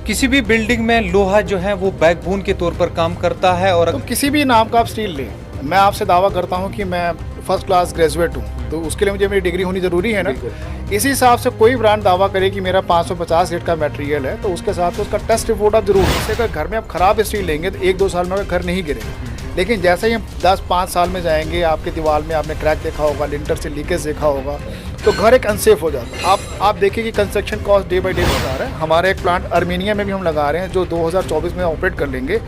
किसी भी बिल्डिंग में लोहा जो है वो बैकबोन के तौर पर काम करता है। और तो किसी भी नाम का आप स्टील लें, मैं आपसे दावा करता हूं कि मैं फर्स्ट क्लास ग्रेजुएट हूं, तो उसके लिए मुझे मेरी डिग्री होनी ज़रूरी है ना। इसी हिसाब से कोई ब्रांड दावा करे कि मेरा 550 रेट का मटेरियल है, तो उसके साथ तो उसका टेस्ट रिपोर्ट आप जरूर दें। अगर घर में आप ख़राब स्टील लेंगे तो 1-2 साल में आपका घर नहीं गिरेगा, लेकिन जैसे ही हम 10-5 साल में जाएंगे, आपके दीवार में आपने क्रैक देखा होगा, लिंटर से लीकेज देखा होगा, तो घर एक अनसेफ हो जाता है। आप देखिए कि construction cost day by day बढ़ा रहा है। हमारा एक प्लांट अर्मेनिया में भी हम लगा रहे हैं जो 2024 में ऑपरेट कर लेंगे।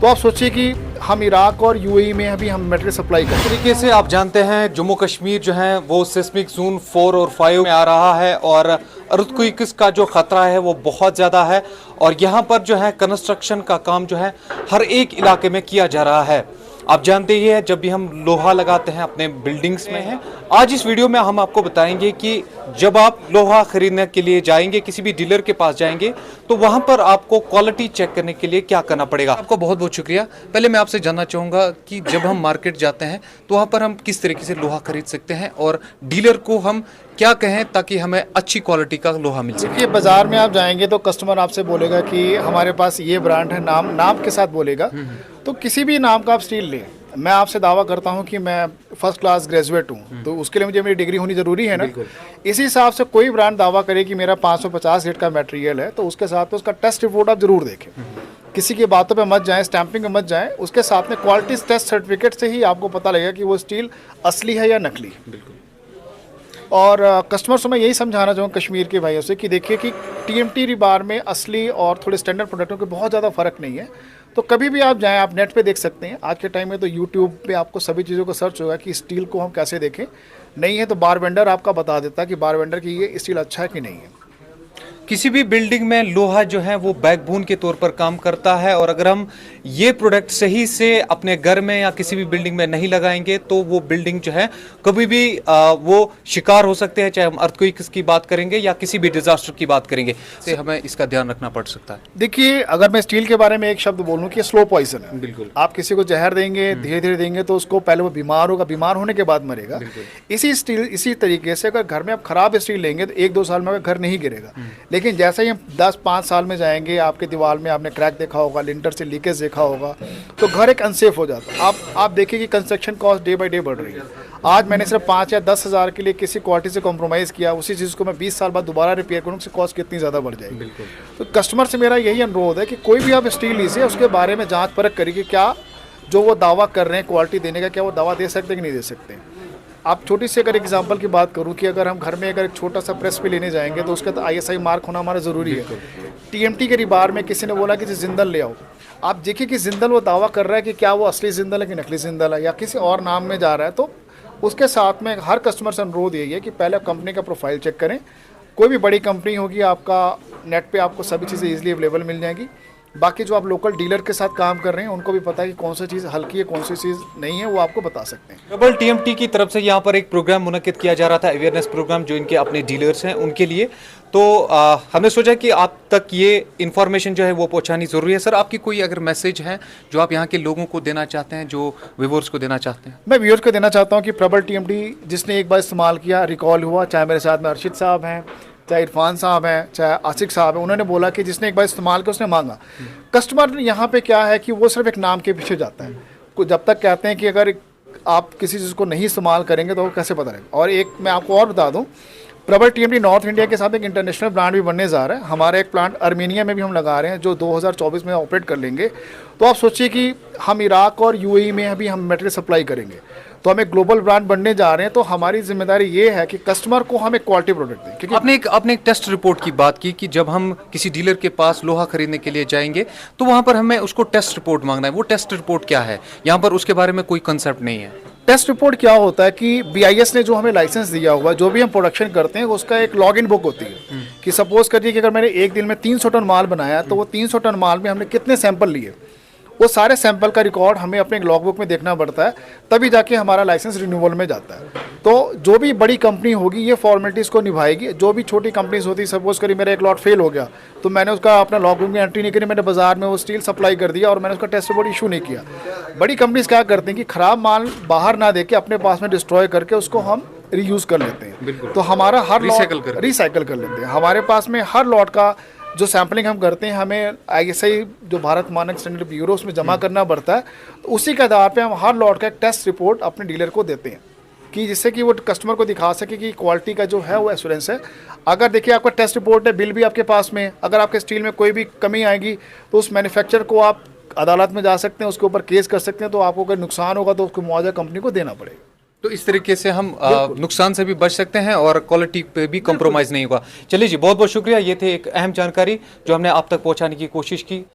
तो आप सोचिए कि हम इराक और यूएई में अभी हम मटेरियल सप्लाई कर तरीके से आप जानते हैं जम्मू कश्मीर जो है वो सिस्मिक जोन 4 और 5 में आ रहा है और अर्थक्वेक्स का जो खतरा है वो बहुत ज़्यादा है। और यहाँ पर जो है कंस्ट्रक्शन का काम जो है हर एक इलाके में किया जा रहा है। आप जानते ही हैं जब भी हम लोहा लगाते हैं अपने बिल्डिंग्स में हैं। आज इस वीडियो में हम आपको बताएंगे कि जब आप लोहा खरीदने के लिए जाएंगे, किसी भी डीलर के पास जाएंगे, तो वहां पर आपको क्वालिटी चेक करने के लिए क्या करना पड़ेगा। आपको बहुत बहुत शुक्रिया। पहले मैं आपसे जानना चाहूँगा कि जब हम मार्केट जाते हैं तो वहाँ पर हम किस तरीके से लोहा खरीद सकते हैं और डीलर को हम क्या कहें ताकि हमें अच्छी क्वालिटी का लोहा मिल सके। देखिए, बाजार में आप जाएंगे तो कस्टमर आपसे बोलेगा कि हमारे पास ये ब्रांड है, नाम के साथ बोलेगा। तो किसी भी नाम का आप स्टील लें, मैं आपसे दावा करता हूं कि मैं फर्स्ट क्लास ग्रेजुएट हूं, तो उसके लिए मुझे मेरी डिग्री होनी ज़रूरी है ना। इसी हिसाब से कोई ब्रांड दावा करे कि मेरा 550 रेट का मटेरियल है, तो उसके साथ तो उसका टेस्ट रिपोर्ट आप जरूर देखें। किसी की बातों पे मत जाएं, स्टैंपिंग पे मत जाएं। उसके साथ में क्वालिटी टेस्ट सर्टिफिकेट से ही आपको पता लगेगा कि वो स्टील असली है या नकली। और कस्टमर्स को मैं यही समझाना चाहूँगा कश्मीर के भाइयों से कि देखिए कि टीएमटी रिबार में असली और थोड़े स्टैंडर्ड प्रोडक्टों के बहुत ज़्यादा फ़र्क नहीं है। तो कभी भी आप जाएं, आप नेट पे देख सकते हैं। आज के टाइम में तो यूट्यूब पे आपको सभी चीज़ों को सर्च होगा कि स्टील को हम कैसे देखें। नहीं है तो बार वेंडर आपका बता देता है कि बार वेंडर की ये स्टील अच्छा है कि नहीं है। किसी भी बिल्डिंग में लोहा जो है वो बैकबोन के तौर पर काम करता है और अगर हम ये प्रोडक्ट सही से अपने घर में या किसी भी बिल्डिंग में नहीं लगाएंगे तो वो बिल्डिंग जो है कभी भी वो शिकार हो सकते हैं। चाहे हम अर्थक्वेक्स की बात करेंगे या किसी भी डिजास्टर की बात करेंगे, तो हमें इसका ध्यान रखना पड़ सकता है। देखिए, अगर मैं स्टील के बारे में एक शब्द बोलूँ कि स्लो पॉइजन है। बिल्कुल, आप किसी को जहर देंगे, धीरे धीरे देंगे तो उसको पहले वो बीमार होगा, बीमार होने के बाद मरेगा। इसी तरीके से अगर घर में आप खराब स्टील लेंगे तो 1-2 साल में घर नहीं गिरेगा, लेकिन जैसे ही हम 10-5 साल में जाएंगे, आपके दीवार में आपने क्रैक देखा होगा, लिंटर से लीकेज देखा होगा, तो घर एक अनसेफ हो जाता है। आप देखिए कि construction cost day by day बढ़ रही है। आज मैंने सिर्फ 5 या 10 हज़ार के लिए किसी क्वालिटी से कॉम्प्रोमाइज़ किया, उसी चीज़ को मैं 20 साल बाद दोबारा रिपेयर करूँ, उसकी कॉस्ट कितनी ज़्यादा बढ़ जाएगी। तो कस्टमर से मेरा यही अनुरोध है कि कोई भी आप स्टील लीजिए, उसके बारे में जाँच परख करिए कि क्या जो वो दावा कर रहे हैं क्वालिटी देने का, क्या वो दावा दे सकते हैं कि नहीं दे सकते। आप छोटी सी अगर एग्जांपल की बात करूं कि अगर हम घर में अगर एक छोटा सा प्रेस भी लेने जाएंगे तो उसका तो आईएसआई मार्क होना हमारा ज़रूरी है। टीएमटी के रिबार में किसी ने बोला कि जिंदल ले आओ, आप देखिए कि जिंदल वो दावा कर रहा है कि क्या वो असली जिंदल है कि नकली जिंदल है या किसी और नाम में जा रहा है। तो उसके साथ में हर कस्टमर से अनुरोध यही है कि पहले कंपनी का प्रोफाइल चेक करें। कोई भी बड़ी कंपनी होगी, आपका नेट पर आपको सभी चीज़ें ईजिली अवेलेबल मिल जाएंगी। बाकी जो आप लोकल डीलर के साथ काम कर रहे हैं उनको भी पता है कि कौन सी चीज़ हल्की है, कौन सी चीज़ नहीं है, वो आपको बता सकते हैं। डबल टीएमटी की तरफ से यहाँ पर एक प्रोग्राम मुनक्किद किया जा रहा था, अवेयरनेस प्रोग्राम, जो इनके अपने डीलर्स हैं उनके लिए। तो हमने सोचा कि आप तक ये इन्फॉर्मेशन जो है वो पहुँचानी ज़रूरी है। सर, आपकी कोई अगर मैसेज है जो आप यहाँ के लोगों को देना चाहते हैं, जो व्यूअर्स को देना चाहते हैं? मैं व्यूअर्स को देना चाहता हूँ कि प्रबल टीएमटी जिसने एक बार इस्तेमाल किया, रिकॉल हुआ, चाहे मेरे साथ में अर्शिद साहब हैं, चाहे इरफान साहब हैं, चाहे आसिक साहब हैं, उन्होंने बोला कि जिसने एक बार इस्तेमाल किया उसने मांगा। कस्टमर यहाँ पे क्या है कि वो सिर्फ एक नाम के पीछे जाता है। जब तक कहते हैं कि अगर आप किसी चीज़ को नहीं इस्तेमाल करेंगे तो वो कैसे पता रहेगा। और एक मैं आपको और बता दूँ, प्रबल टीएमटी नॉर्थ इंडिया के साथ एक इंटरनेशनल ब्रांड भी बनने जा रहा है। हमारा एक प्लांट अर्मेनिया में भी हम लगा रहे हैं जो 2024 में ऑपरेट कर लेंगे। तो आप सोचिए कि हम इराक और यूएई में अभी हम मटेरियल सप्लाई करेंगे, तो हम एक ग्लोबल ब्रांड बनने जा रहे हैं। तो हमारी जिम्मेदारी ये है कि कस्टमर को हम एक क्वालिटी प्रोडक्ट दें। क्योंकि आपने एक टेस्ट रिपोर्ट की बात की कि जब हम किसी डीलर के पास लोहा खरीदने के लिए जाएंगे तो वहाँ पर हमें उसको टेस्ट रिपोर्ट मांगना है। वो टेस्ट रिपोर्ट क्या है? यहाँ पर उसके बारे में कोई कंसेप्ट नहीं है। टेस्ट रिपोर्ट क्या होता है कि बीआईएस ने जो हमें लाइसेंस दिया हुआ, जो भी हम प्रोडक्शन करते हैं उसका एक लॉगिन बुक होती है कि सपोज करिए कि अगर मैंने एक दिन में 300 टन माल बनाया तो वो 300 टन माल में हमने कितने सैंपल लिए, वो सारे सैंपल का रिकॉर्ड हमें अपने लॉग बुक में देखना पड़ता है, तभी जाके हमारा लाइसेंस रिन्यूअल में जाता है। तो जो भी बड़ी कंपनी होगी ये फॉर्मेलिटीज़ को निभाएगी। जो भी छोटी कंपनीज होती है, सपोज करिए मेरा एक लॉट फेल हो गया तो मैंने उसका अपना लॉग बुक में एंट्री नहीं करी, मैंने बाजार में वो स्टील सप्लाई कर दिया और मैंने उसका टेस्ट रिपोर्ट इशू नहीं किया। बड़ी कंपनीज क्या करती हैं कि ख़राब माल बाहर ना दे के अपने पास में डिस्ट्रॉय करके उसको हम रीयूज़ कर लेते हैं। तो हमारा हर रिसाइकल कर लेते हैं। हमारे पास में हर लॉट का जो सैम्पलिंग हम करते हैं हमें ISI जो भारत मानक स्टैंडर्ड ब्यूरो उसमें जमा करना पड़ता है, तो उसी के आधार पे हम हर लॉट का एक टेस्ट रिपोर्ट अपने डीलर को देते हैं कि जिससे कि वो कस्टमर को दिखा सके कि क्वालिटी का जो है वो एश्योरेंस है। अगर देखिए आपका टेस्ट रिपोर्ट है, बिल भी आपके पास में, अगर आपके स्टील में कोई भी कमी आएगी तो उस मैन्युफैक्चरर को आप अदालत में जा सकते हैं, उसके ऊपर केस कर सकते हैं, तो आपको अगर नुकसान होगा तो उसको मुआवजा कंपनी को देना पड़ेगा। तो इस तरीके से हम नुकसान से भी बच सकते हैं और क्वालिटी पे भी कॉम्प्रोमाइज़ नहीं होगा। चलिए जी, बहुत बहुत शुक्रिया। ये थे एक अहम जानकारी जो हमने आप तक पहुंचाने की कोशिश की।